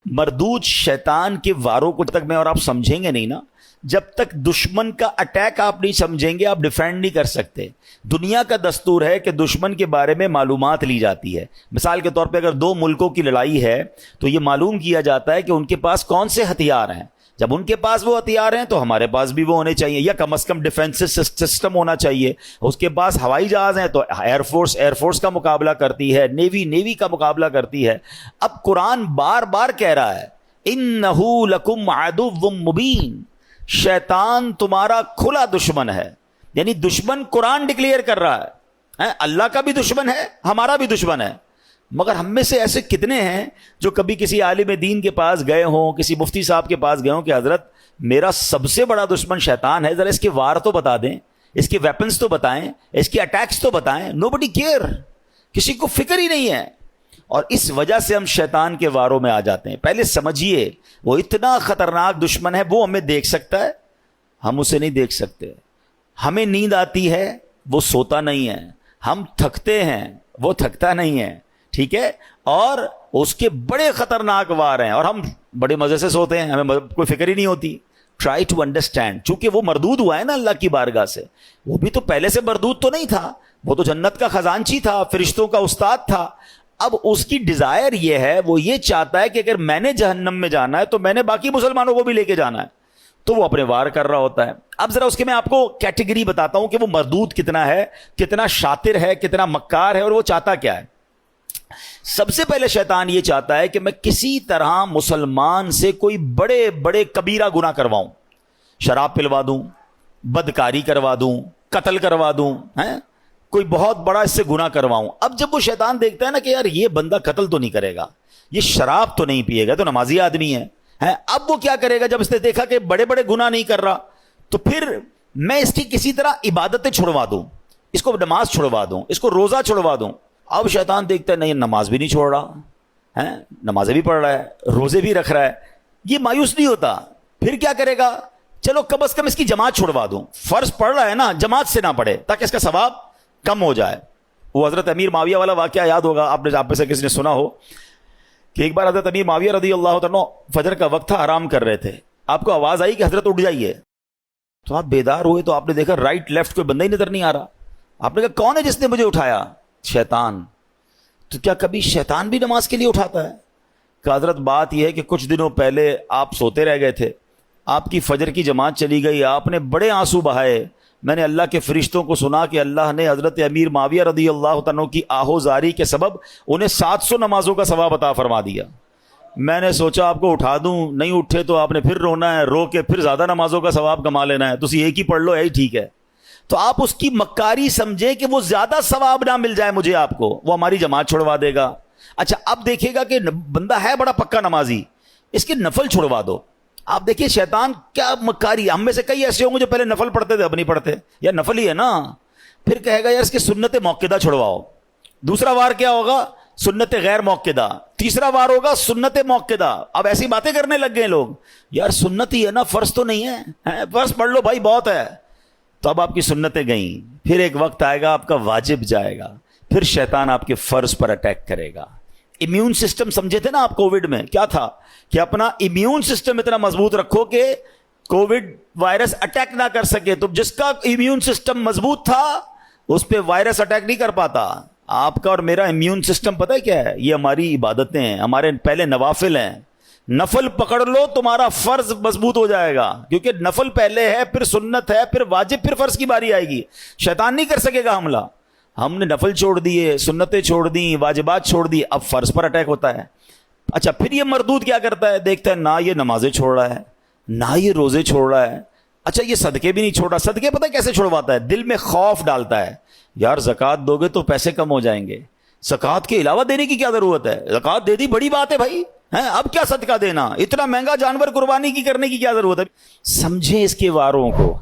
مردود شیطان کے واروں کو جب تک میں اور آپ سمجھیں گے نہیں نا، جب تک دشمن کا اٹیک آپ نہیں سمجھیں گے آپ ڈیفینڈ نہیں کر سکتے۔ دنیا کا دستور ہے کہ دشمن کے بارے میں معلومات لی جاتی ہے۔ مثال کے طور پہ اگر دو ملکوں کی لڑائی ہے تو یہ معلوم کیا جاتا ہے کہ ان کے پاس کون سے ہتھیار ہیں۔ جب ان کے پاس وہ ہتھیار ہیں تو ہمارے پاس بھی وہ ہونے چاہیے، یا کم از کم ڈیفینس سسٹم ہونا چاہیے۔ اس کے پاس ہوائی جہاز ہیں تو ایئر فورس کا مقابلہ کرتی ہے، نیوی کا مقابلہ کرتی ہے۔ اب قرآن بار بار کہہ رہا ہے اِنَّهُ لَكُمْ عَدُوٌّ مُّبِينٌ، شیطان تمہارا کھلا دشمن ہے۔ یعنی دشمن قرآن ڈکلیئر کر رہا ہے، اللہ کا بھی دشمن ہے، ہمارا بھی دشمن ہے۔ مگر ہم میں سے ایسے کتنے ہیں جو کبھی کسی عالم دین کے پاس گئے ہوں، کسی مفتی صاحب کے پاس گئے ہوں کہ حضرت میرا سب سے بڑا دشمن شیطان ہے، ذرا اس کے وار تو بتا دیں، اس کے ویپنز تو بتائیں، اس کے اٹیکس تو بتائیں۔ نوبڈی کیئر، کسی کو فکر ہی نہیں ہے۔ اور اس وجہ سے ہم شیطان کے واروں میں آ جاتے ہیں۔ پہلے سمجھیے وہ اتنا خطرناک دشمن ہے، وہ ہمیں دیکھ سکتا ہے، ہم اسے نہیں دیکھ سکتے۔ ہمیں نیند آتی ہے، وہ سوتا نہیں ہے۔ ہم تھکتے ہیں، وہ تھکتا نہیں ہے، ٹھیک ہے؟ اور اس کے بڑے خطرناک وار ہیں، اور ہم بڑے مزے سے سوتے ہیں، ہمیں کوئی فکر ہی نہیں ہوتی۔ ٹرائی ٹو انڈرسٹینڈ، چونکہ وہ مردود ہوا ہے نا اللہ کی بارگاہ سے۔ وہ بھی تو پہلے سے مردود تو نہیں تھا، وہ تو جنت کا خزانچی تھا، فرشتوں کا استاد تھا۔ اب اس کی ڈیزائر یہ ہے، وہ یہ چاہتا ہے کہ اگر میں نے جہنم میں جانا ہے تو میں نے باقی مسلمانوں کو بھی لے کے جانا ہے، تو وہ اپنے وار کر رہا ہوتا ہے۔ اب ذرا اس کے میں آپ کو کیٹیگری بتاتا ہوں کہ وہ مردود کتنا ہے، کتنا شاطر ہے، کتنا مکار ہے، اور وہ چاہتا کیا ہے۔ سب سے پہلے شیطان یہ چاہتا ہے کہ میں کسی طرح مسلمان سے کوئی بڑے بڑے کبیرہ گناہ کرواؤں، شراب پلوا دوں، بدکاری کروا دوں، قتل کروا دوں، کوئی بہت بڑا اس سے گناہ کرواؤں۔ اب جب وہ شیطان دیکھتا ہے نا کہ یار یہ بندہ قتل تو نہیں کرے گا، یہ شراب تو نہیں پیے گا، تو نمازی آدمی ہے، اب وہ کیا کرے گا؟ جب اس نے دیکھا کہ بڑے بڑے گناہ نہیں کر رہا، تو پھر میں اس کی کسی طرح عبادتیں چھڑوا دوں، اس کو نماز چھڑوا دوں، اس کو روزہ چھڑوا دوں۔ اب شیطان دیکھتا ہے نہیں، نماز بھی نہیں چھوڑ رہا ہے، نمازیں بھی پڑھ رہا ہے، روزے بھی رکھ رہا ہے، یہ مایوس نہیں ہوتا۔ پھر کیا کرے گا؟ چلو کم از کم اس کی جماعت چھڑوا دوں، فرض پڑھ رہا ہے نا، جماعت سے نہ پڑھے تاکہ اس کا ثواب کم ہو جائے۔ وہ حضرت امیر معاویہ والا واقعہ یاد ہوگا آپ میں سے کسی نے سنا ہو کہ ایک بار حضرت امیر معاویہ رضی اللہ عنہ فجر کا وقت تھا، آرام کر رہے تھے، آپ کو آواز آئی کہ حضرت اٹھ جائیے، تو آپ بیدار ہوئے تو آپ نے دیکھا رائٹ لیفٹ کوئی بندہ ہی نظر نہیں آ رہا۔ آپ نے کہا کون ہے جس نے مجھے اٹھایا؟ شیطان۔ تو کیا کبھی شیطان بھی نماز کے لیے اٹھاتا ہے؟ کہ حضرت بات یہ ہے کہ کچھ دنوں پہلے آپ سوتے رہ گئے تھے، آپ کی فجر کی جماعت چلی گئی، آپ نے بڑے آنسو بہائے، میں نے اللہ کے فرشتوں کو سنا کہ اللہ نے حضرت امیر معاویہ رضی اللہ عنہ کی آہوزاری کے سبب انہیں 700 نمازوں کا ثواب عطا فرما دیا۔ میں نے سوچا آپ کو اٹھا دوں، نہیں اٹھے تو آپ نے پھر رونا ہے، رو کے پھر زیادہ نمازوں کا ثواب کما لینا ہے، تو اسی ایک ہی پڑھ لو، یہی ٹھیک ہے۔ تو آپ اس کی مکاری سمجھیں کہ وہ زیادہ ثواب نہ مل جائے مجھے، آپ کو وہ ہماری جماعت چھڑوا دے گا۔ اچھا اب دیکھے گا کہ بندہ ہے بڑا پکا نمازی، اس کے نفل چھڑوا دو۔ آپ دیکھیے شیطان کیا مکاری، ہم میں سے کئی ایسے ہوں گے جو پہلے نفل پڑھتے تھے اب نہیں پڑھتے، یا نفل ہی ہے نا، پھر کہے گا یار اس کے سنت موقدہ چھڑواؤ۔ دوسرا وار کیا ہوگا؟ سنت غیر موقدہ۔ تیسرا وار ہوگا سنت موقدہ۔ اب ایسی باتیں کرنے لگ گئے لوگ، یار سنت ہی ہے نا، فرض تو نہیں ہے، فرض پڑھ لو بھائی بہت ہے۔ تو اب آپ کی سنتیں گئیں، پھر ایک وقت آئے گا آپ کا واجب جائے گا، پھر شیطان آپ کے فرض پر اٹیک کرے گا۔ امیون سسٹم سمجھے تھے نا آپ کووڈ میں، کیا تھا کہ اپنا امیون سسٹم اتنا مضبوط رکھو کہ کووڈ وائرس اٹیک نہ کر سکے۔ تو جس کا امیون سسٹم مضبوط تھا اس پہ وائرس اٹیک نہیں کر پاتا۔ آپ کا اور میرا امیون سسٹم پتہ ہے کیا ہے؟ یہ ہماری عبادتیں ہیں، ہمارے پہلے نوافل ہیں۔ نفل پکڑ لو تمہارا فرض مضبوط ہو جائے گا، کیونکہ نفل پہلے ہے، پھر سنت ہے، پھر واجب، پھر فرض کی باری آئے گی۔ شیطان نہیں کر سکے گا حملہ۔ ہم نے نفل چھوڑ دیے، سنتیں چھوڑ دیں، واجبات چھوڑ دی، اب فرض پر اٹیک ہوتا ہے۔ اچھا پھر یہ مردود کیا کرتا ہے؟ دیکھتا ہے نہ یہ نمازیں چھوڑ رہا ہے، نہ یہ روزے چھوڑ رہا ہے، اچھا یہ صدقے بھی نہیں چھوڑ رہا۔ صدقے پتہ کیسے چھوڑواتا ہے؟ دل میں خوف ڈالتا ہے، یار زکوٰۃ دو گے تو پیسے کم ہو جائیں گے، زکوٰۃ کے علاوہ دینے کی کیا ضرورت ہے؟ زکوٰۃ دے دی بڑی بات ہے بھائی، اب کیا صدقہ دینا، اتنا مہنگا جانور قربانی کی کرنے کی کیا ضرورت ہے؟ سمجھیں اس کے واروں کو۔